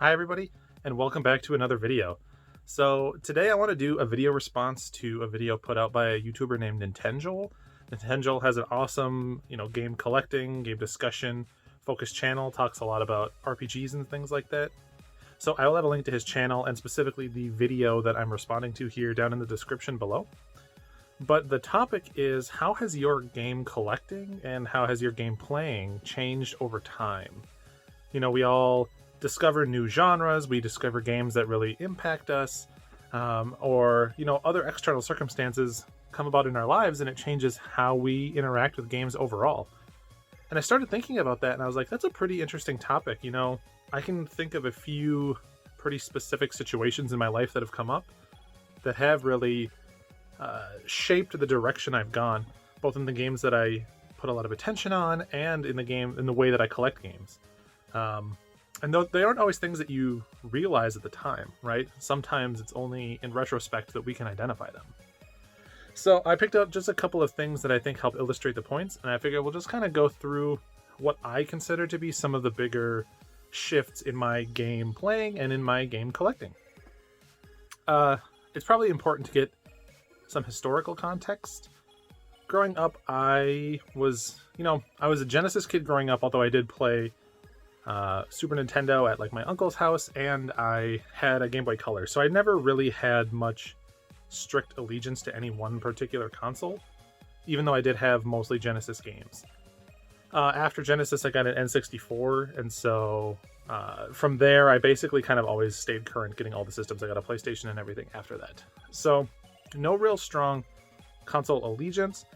Hi everybody, and welcome back to another video. So today I want to do a video response to a video put out by a YouTuber named Nintendo. Nintendo has an awesome, game collecting, game discussion focused channel, talks a lot about RPGs and things like that. So I will have a link to his channel and specifically the video that I'm responding to here down in the description below. But the topic is, how has your game collecting and how has your game playing changed over time? We all discover new genres, we discover games that really impact us, or other external circumstances come about in our lives and it changes how we interact with games overall. And I started thinking about that and I was like, that's a pretty interesting topic. I can think of a few pretty specific situations in my life that have come up that have really shaped the direction I've gone, both in the games that I put a lot of attention on and in the way that I collect games. And though they aren't always things that you realize at the time, right? Sometimes it's only in retrospect that we can identify them. So I picked up just a couple of things that I think help illustrate the points, and I figured we'll just kind of go through what I consider to be some of the bigger shifts in my game playing and in my game collecting. It's probably important to get some historical context. Growing up, I was a Genesis kid growing up, although I did play Super Nintendo at my uncle's house, and I had a Game Boy Color, so I never really had much strict allegiance to any one particular console, even though I did have mostly Genesis games. After Genesis, I got an N64, and so from there, I basically kind of always stayed current, getting all the systems. I got a PlayStation and everything after that. So no real strong console allegiance,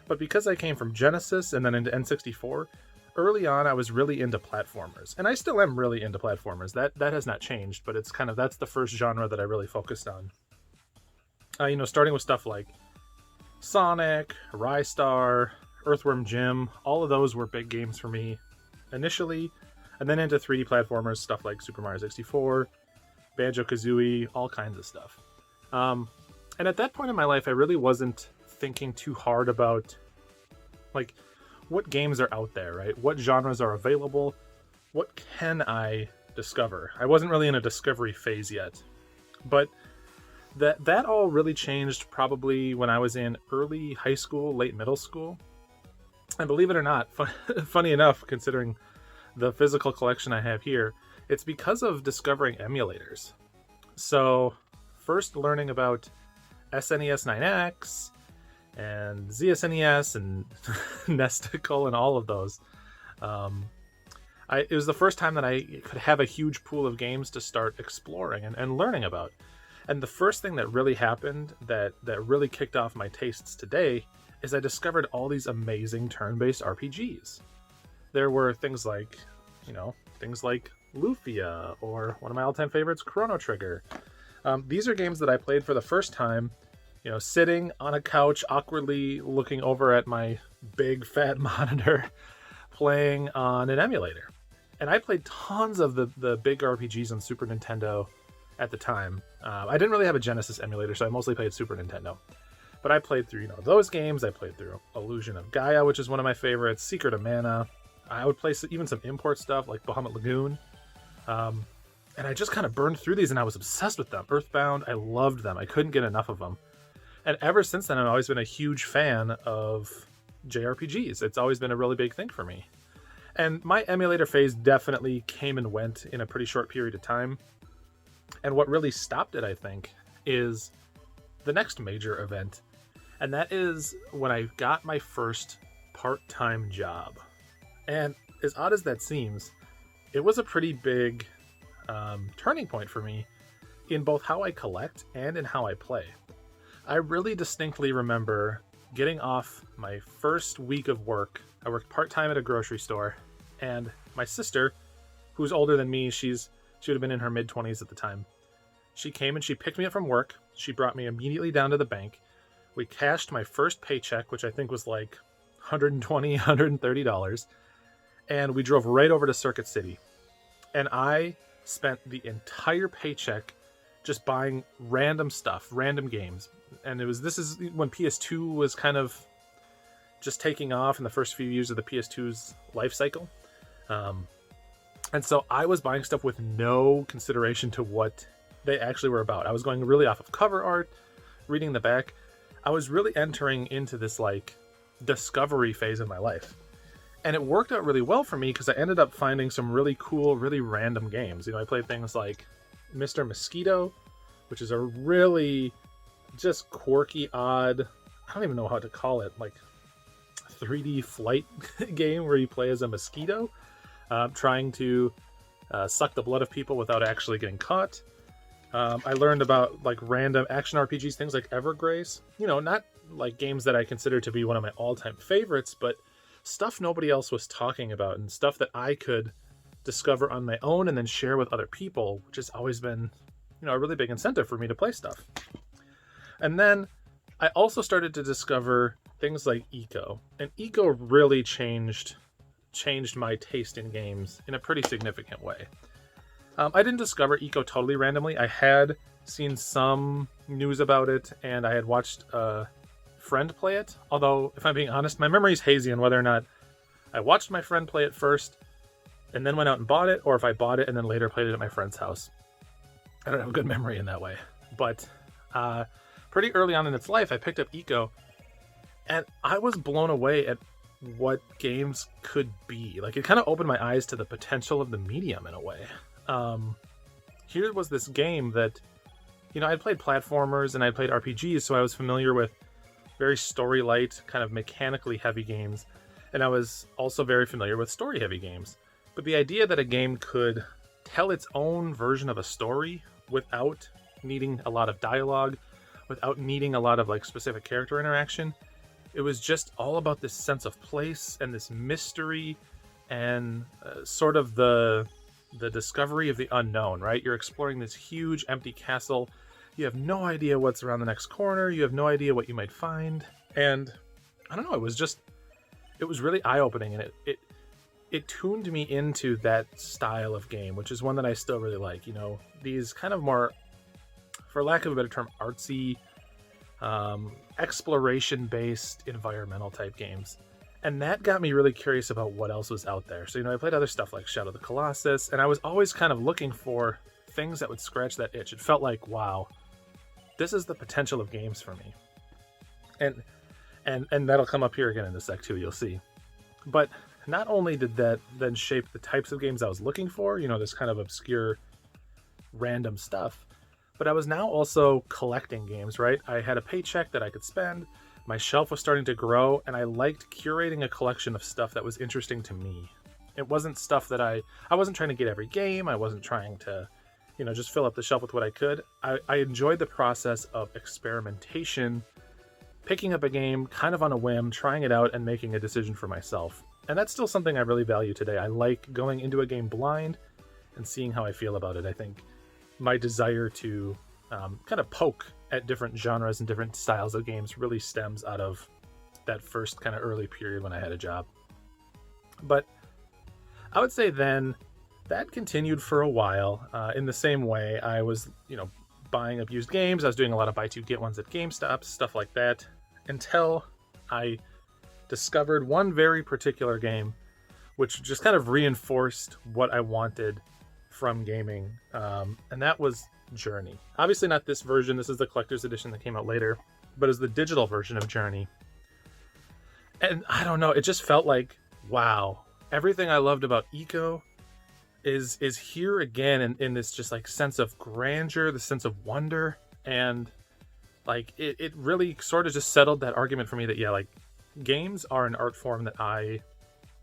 but because I came from Genesis and then into N64, early on, I was really into platformers, and I still am really into platformers. That has not changed, but it's that's the first genre that I really focused on. Starting with stuff like Sonic, Rystar, Earthworm Jim, all of those were big games for me initially, and then into 3D platformers, stuff like Super Mario 64, Banjo-Kazooie, all kinds of stuff. And at that point in my life, I really wasn't thinking too hard about what games are out there, right? What genres are available? What can I discover? I wasn't really in a discovery phase yet. But that all really changed probably when I was in early high school, late middle school. And believe it or not, funny enough, considering the physical collection I have here, it's because of discovering emulators. So first learning about SNES 9X, and ZSNES and Nesticle and all of those. It was the first time that I could have a huge pool of games to start exploring and learning about. And the first thing that really happened that really kicked off my tastes today is I discovered all these amazing turn-based RPGs. There were things like Lufia, or one of my all-time favorites, Chrono Trigger. These are games that I played for the first time, sitting on a couch, awkwardly looking over at my big fat monitor, playing on an emulator. And I played tons of the big RPGs on Super Nintendo at the time. I didn't really have a Genesis emulator, so I mostly played Super Nintendo. But I played through, those games. I played through Illusion of Gaia, which is one of my favorites, Secret of Mana. I would play even some import stuff like Bahamut Lagoon. And I just kind of burned through these, and I was obsessed with them. Earthbound, I loved them. I couldn't get enough of them. And ever since then, I've always been a huge fan of JRPGs. It's always been a really big thing for me. And my emulator phase definitely came and went in a pretty short period of time. And what really stopped it, I think, is the next major event. And that is when I got my first part-time job. And as odd as that seems, it was a pretty big turning point for me in both how I collect and in how I play. I really distinctly remember getting off my first week of work. I worked part-time at a grocery store, and my sister, who's older than me, she would have been in her mid-20s at the time. She came and she picked me up from work. She brought me immediately down to the bank. We cashed my first paycheck, which I think was like $120, $130, and we drove right over to Circuit City. And I spent the entire paycheck just buying random stuff, random games. And this is when PS2 was kind of just taking off in the first few years of the PS2's life cycle. And so I was buying stuff with no consideration to what they actually were about. I was going really off of cover art, reading the back. I was really entering into this like discovery phase of my life. And it worked out really well for me because I ended up finding some really cool, really random games. You know, I played things like Mr. Mosquito, which is a really just quirky, odd, I don't even know how to call it, like 3D flight game where you play as a mosquito, trying to suck the blood of people without actually getting caught. I learned about like random action RPGs, things like Evergrace. You know, not like games that I consider to be one of my all-time favorites, but stuff nobody else was talking about and stuff that I could discover on my own and then share with other people, which has always been, you know, a really big incentive for me to play stuff. And then I also started to discover things like Eco, and Eco really changed my taste in games in a pretty significant way. I didn't discover Eco totally randomly. I had seen some news about it, and I had watched a friend play it. Although, if I'm being honest, my memory's hazy on whether or not I watched my friend play it first and then went out and bought it, or if I bought it and then later played it at my friend's house. I don't have a good memory in that way. But pretty early on in its life, I picked up Eco, and I was blown away at what games could be. Like, it kind of opened my eyes to the potential of the medium in a way. Here was this game that, you know, I'd played platformers and I'd played RPGs, so I was familiar with very story light, kind of mechanically heavy games, and I was also very familiar with story heavy games. But the idea that a game could tell its own version of a story without needing a lot of dialogue, without needing a lot of like specific character interaction, it was just all about this sense of place and this mystery and sort of the discovery of the unknown, right? You're exploring this huge empty castle. You have no idea what's around the next corner. You have no idea what you might find. And I don't know, it was really eye-opening, and it tuned me into that style of game, which is one that I still really like. You know, these kind of more, for lack of a better term, artsy, exploration-based environmental type games. And that got me really curious about what else was out there. So, you know, I played other stuff like Shadow of the Colossus, and I was always kind of looking for things that would scratch that itch. It felt like, wow, this is the potential of games for me. And that'll come up here again in a sec too, you'll see. But not only did that then shape the types of games I was looking for, you know, this kind of obscure, random stuff, but I was now also collecting games, right? I had a paycheck that I could spend. My shelf was starting to grow, and I liked curating a collection of stuff that was interesting to me. It wasn't stuff that I wasn't trying to get every game. I wasn't trying to, you know, just fill up the shelf with what I could. I enjoyed the process of experimentation, picking up a game kind of on a whim, trying it out, and making a decision for myself. And that's still something I really value today. I like going into a game blind and seeing how I feel about it. I think my desire to kind of poke at different genres and different styles of games really stems out of that first kind of early period when I had a job. But I would say then that continued for a while. In the same way, I was, you know, buying up used games. I was doing a lot of buy two, get ones at GameStop, stuff like that, until I discovered one very particular game, which just kind of reinforced what I wanted from gaming. And that was Journey. Obviously not this version. This is the collector's edition that came out later, but it's the digital version of Journey. And I don't know, it just felt like, wow, everything I loved about Eco is here again in this just like sense of grandeur, the sense of wonder, and like it really sort of just settled that argument for me that, yeah, like games are an art form that I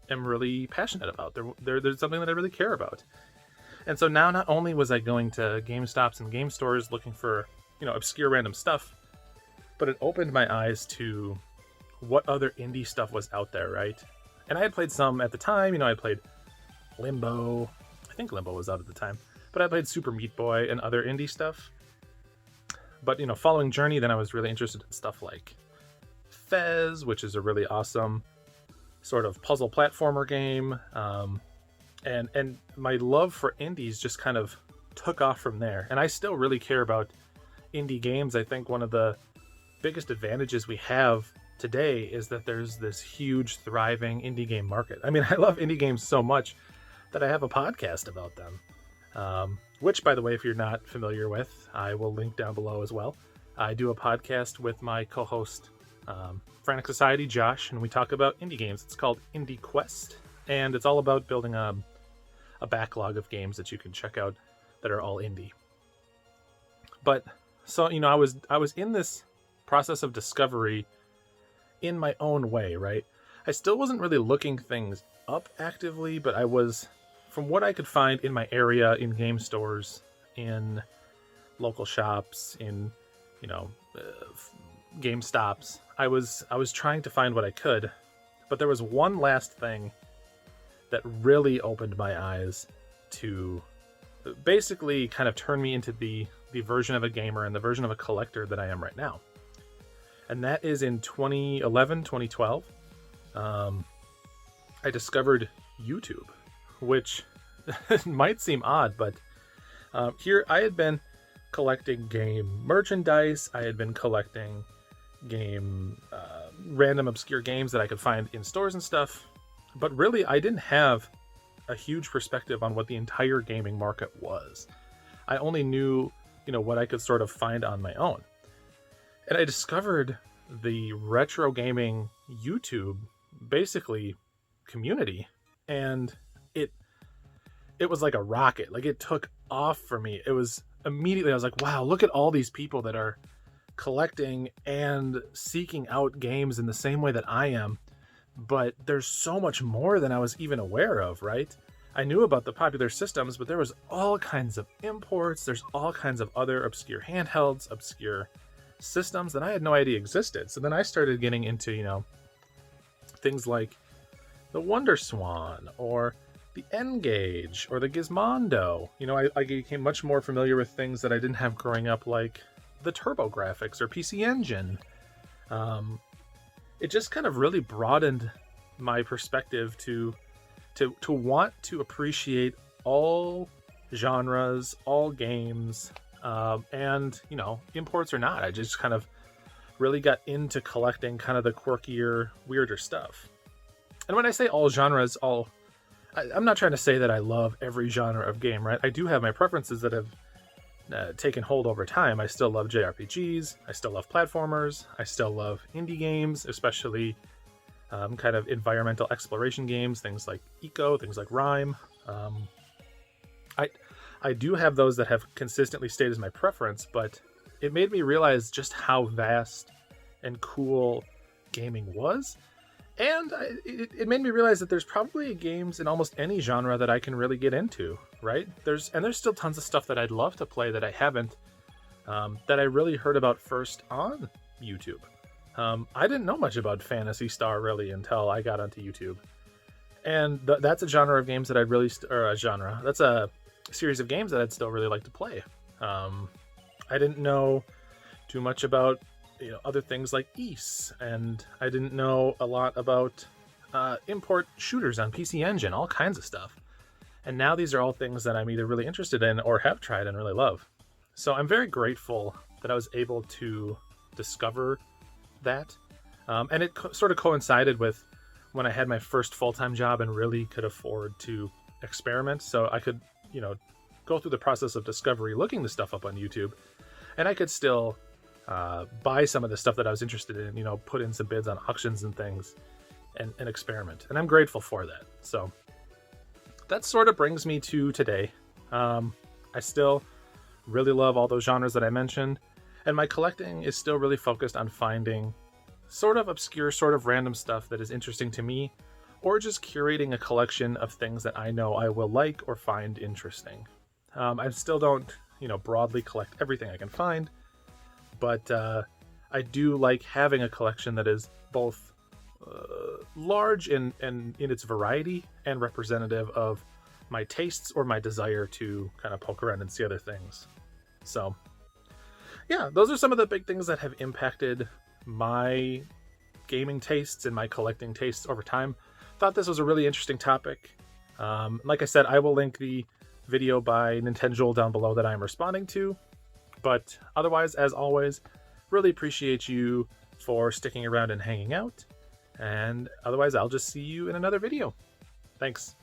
am really passionate about. There's something that I really care about. And so now not only was I going to GameStops and game stores looking for, you know, obscure random stuff, but it opened my eyes to what other indie stuff was out there, right? And I had played some at the time. You know, I played Limbo. I think Limbo was out at the time. But I played Super Meat Boy and other indie stuff. But, you know, following Journey, then I was really interested in stuff like Fez, which is a really awesome sort of puzzle platformer game. And my love for indies just kind of took off from there. And I still really care about indie games. I think one of the biggest advantages we have today is that there's this huge, thriving indie game market. I mean, I love indie games so much that I have a podcast about them. Which, by the way, if you're not familiar with, I will link down below as well. I do a podcast with my co-host, Frantic Society, Josh, and we talk about indie games. It's called Indie Quest, and it's all about building a backlog of games that you can check out that are all indie. But so I was in this process of discovery in my own way, right? I still wasn't really looking things up actively, but I was, from what I could find in my area, in game stores, in local shops, in game stops, I was trying to find what I could. But there was one last thing that really opened my eyes to basically kind of turn me into the version of a gamer and the version of a collector that I am right now. And that is in 2011, 2012. I discovered YouTube, which might seem odd, but here I had been collecting game merchandise. I had been collecting game random obscure games that I could find in stores and stuff. But really, I didn't have a huge perspective on what the entire gaming market was. I only knew, what I could sort of find on my own. And I discovered the retro gaming YouTube, basically, community. And it was like a rocket. Like, it took off for me. It was immediately, I was like, wow, look at all these people that are collecting and seeking out games in the same way that I am. But there's so much more than I was even aware of, right? I knew about the popular systems, but there was all kinds of imports. There's all kinds of other obscure handhelds, obscure systems that I had no idea existed. So then I started getting into, things like the Wonder Swan or the N-Gage or the Gizmondo. I became much more familiar with things that I didn't have growing up, like the TurboGrafx or PC Engine. It just kind of really broadened my perspective to want to appreciate all genres, all games, and imports or not. I just kind of really got into collecting kind of the quirkier, weirder stuff. And when I say all genres, I'm not trying to say that I love every genre of game, right? I do have my preferences that have taken hold over time. I still love JRPGs. I still love platformers. I still love indie games, especially kind of environmental exploration games, things like Eco, things like Rime. I do have those that have consistently stayed as my preference, but it made me realize just how vast and cool gaming was. And it made me realize that there's probably games in almost any genre that I can really get into, right? There's still tons of stuff that I'd love to play that I haven't, that I really heard about first on YouTube. I didn't know much about Phantasy Star really until I got onto YouTube. And that's a genre of games that I'd really, that's a series of games that I'd still really like to play. I didn't know too much about other things like Ys, and I didn't know a lot about import shooters on PC Engine, all kinds of stuff. And now these are all things that I'm either really interested in or have tried and really love. So I'm very grateful that I was able to discover that. And it sort of coincided with when I had my first full-time job and really could afford to experiment. So I could, go through the process of discovery, looking this stuff up on YouTube, and I could still buy some of the stuff that I was interested in, put in some bids on auctions and things and experiment. And I'm grateful for that. So that sort of brings me to today. I still really love all those genres that I mentioned, and my collecting is still really focused on finding sort of obscure, sort of random stuff that is interesting to me, or just curating a collection of things that I know I will like or find interesting. I still don't, broadly collect everything I can find, but I do like having a collection that is both large in its variety and representative of my tastes or my desire to kind of poke around and see other things. So yeah, those are some of the big things that have impacted my gaming tastes and my collecting tastes over time. Thought this was a really interesting topic. Like I said, I will link the video by Nintendo down below that I'm responding to. But otherwise, as always, really appreciate you for sticking around and hanging out. And otherwise, I'll just see you in another video. Thanks.